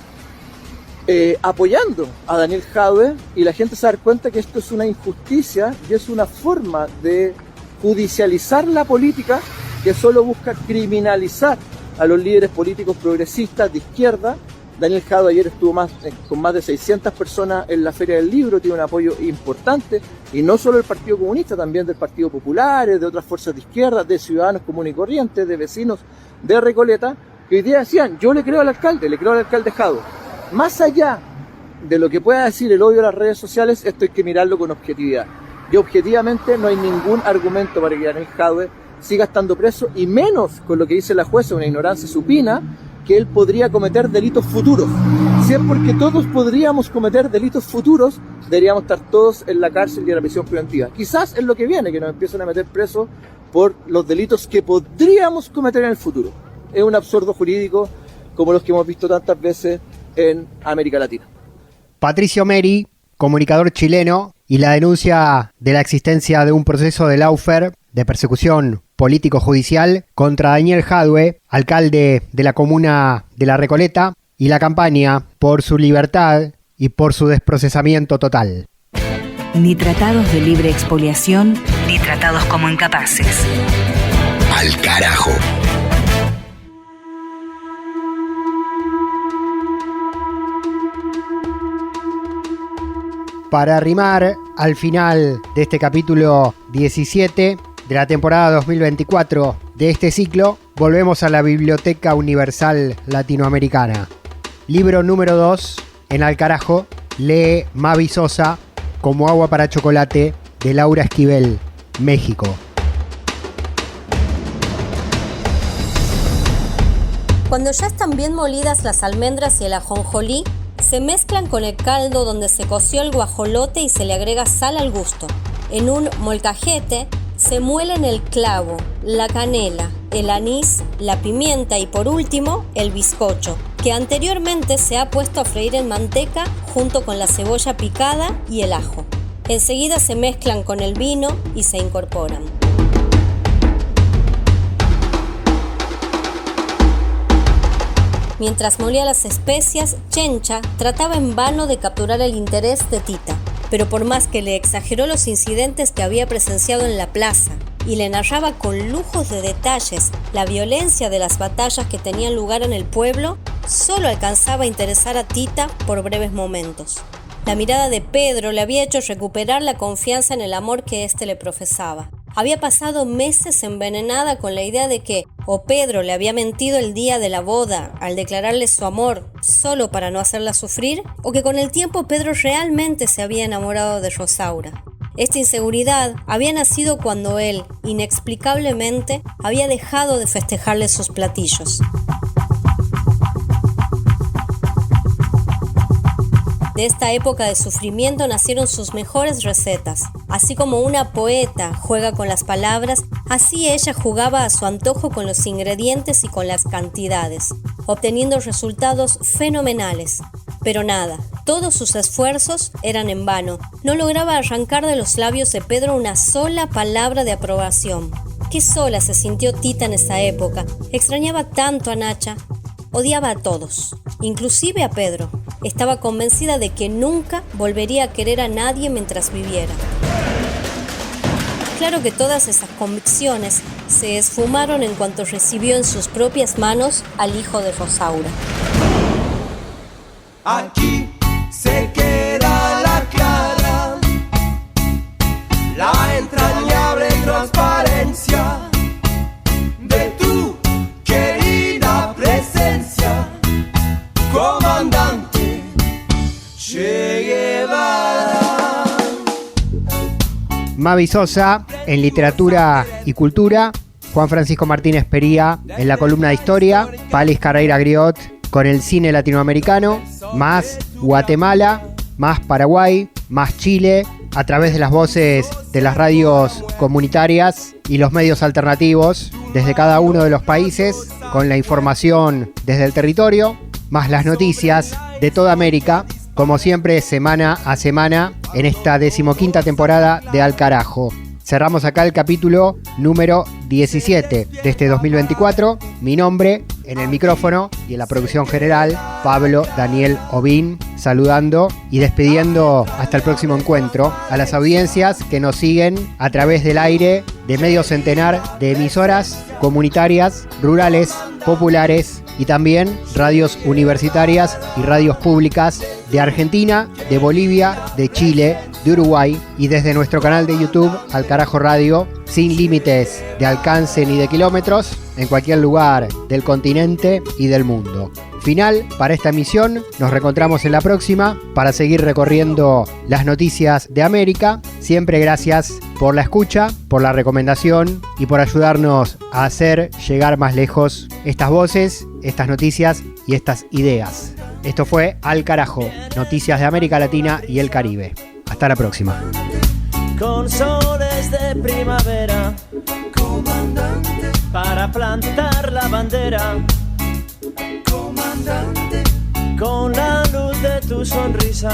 apoyando a Daniel Jadwe, y la gente se va a dar cuenta que esto es una injusticia y es una forma de judicializar la política que solo busca criminalizar a los líderes políticos progresistas de izquierda. Daniel Jadwe ayer estuvo con más de 600 personas en la Feria del Libro, tiene un apoyo importante, y no solo del Partido Comunista, también del Partido Popular, de otras fuerzas de izquierda, de ciudadanos comunes y corrientes, de vecinos de Recoleta, que hoy día decían: yo le creo al alcalde Jadwe. Más allá de lo que pueda decir el odio de las redes sociales, esto hay que mirarlo con objetividad. Y objetivamente no hay ningún argumento para que Daniel Jadwe siga estando preso, y menos con lo que dice la jueza, una ignorancia supina, que él podría cometer delitos futuros. Si es porque todos podríamos cometer delitos futuros, deberíamos estar todos en la cárcel y en la prisión preventiva. Quizás es lo que viene, que nos empiezan a meter presos por los delitos que podríamos cometer en el futuro. Es un absurdo jurídico como los que hemos visto tantas veces en América Latina. Patricio Meri, comunicador chileno, y la denuncia de la existencia de un proceso de lawfare, de persecución político-judicial contra Daniel Jadwe, alcalde de la comuna de La Recoleta, y la campaña por su libertad y por su desprocesamiento total. Ni tratados de libre expoliación, ni tratados como incapaces. Al carajo. Para arrimar al final de este capítulo 17 de la temporada 2024 de este ciclo, volvemos a la Biblioteca Universal Latinoamericana. Libro número 2, en Al carajo, lee Mavi Sosa, Como agua para chocolate, de Laura Esquivel, México. Cuando ya están bien molidas las almendras y el ajonjolí, se mezclan con el caldo donde se coció el guajolote y se le agrega sal al gusto. En un molcajete se muelen el clavo, la canela, el anís, la pimienta y por último el bizcocho, que anteriormente se ha puesto a freír en manteca junto con la cebolla picada y el ajo. Enseguida se mezclan con el vino y se incorporan. Mientras molía las especias, Chencha trataba en vano de capturar el interés de Tita, pero por más que le exageró los incidentes que había presenciado en la plaza y le narraba con lujos de detalles la violencia de las batallas que tenían lugar en el pueblo, solo alcanzaba a interesar a Tita por breves momentos. La mirada de Pedro le había hecho recuperar la confianza en el amor que éste le profesaba. Había pasado meses envenenada con la idea de que o Pedro le había mentido el día de la boda al declararle su amor solo para no hacerla sufrir, o que con el tiempo Pedro realmente se había enamorado de Rosaura. Esta inseguridad había nacido cuando él, inexplicablemente, había dejado de festejarle sus platillos. De esta época de sufrimiento nacieron sus mejores recetas. Así como una poeta juega con las palabras, así ella jugaba a su antojo con los ingredientes y con las cantidades, obteniendo resultados fenomenales. Pero nada, todos sus esfuerzos eran en vano. No lograba arrancar de los labios de Pedro una sola palabra de aprobación. Qué sola se sintió Tita en esa época. Extrañaba tanto a Nacha. Odiaba a todos, inclusive a Pedro. Estaba convencida de que nunca volvería a querer a nadie mientras viviera. Claro que todas esas convicciones se esfumaron en cuanto recibió en sus propias manos al hijo de Rosaura. Aquí se queda la clara, la entrañable transparencia de tu querida presencia, comandante Che Guevara. Mavi Sosa en literatura y cultura, Juan Francisco Martínez Pería en la columna de historia, Palis Carreira Griot con el cine latinoamericano, más Guatemala, más Paraguay, más Chile, a través de las voces de las radios comunitarias y los medios alternativos desde cada uno de los países, con la información desde el territorio, más las noticias de toda América, como siempre semana a semana en esta 15ª temporada de Al Carajo. Cerramos acá el capítulo número 17 de este 2024. Mi nombre en el micrófono y en la producción general, Pablo Daniel Obín, saludando y despidiendo hasta el próximo encuentro a las audiencias que nos siguen a través del aire de medio centenar de emisoras comunitarias, rurales, populares y también radios universitarias y radios públicas de Argentina, de Bolivia, de Chile, de Uruguay y desde nuestro canal de YouTube Al Carajo Radio, sin límites de alcance ni de kilómetros, en cualquier lugar del continente y del mundo. Final para esta emisión, nos reencontramos en la próxima para seguir recorriendo las noticias de América. Siempre gracias por la escucha, por la recomendación y por ayudarnos a hacer llegar más lejos estas voces, estas noticias y estas ideas. Esto fue Al Carajo, noticias de América Latina y el Caribe. Hasta la próxima. Con soles de primavera, comandante, para plantar la bandera, comandante, con la luz de tu sonrisa,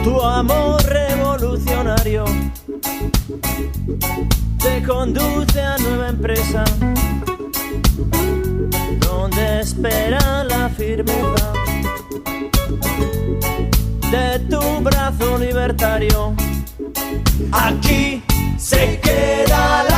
tu amor revolucionario te conduce a nueva empresa, donde espera la firmeza de tu brazo libertario. Aquí se queda la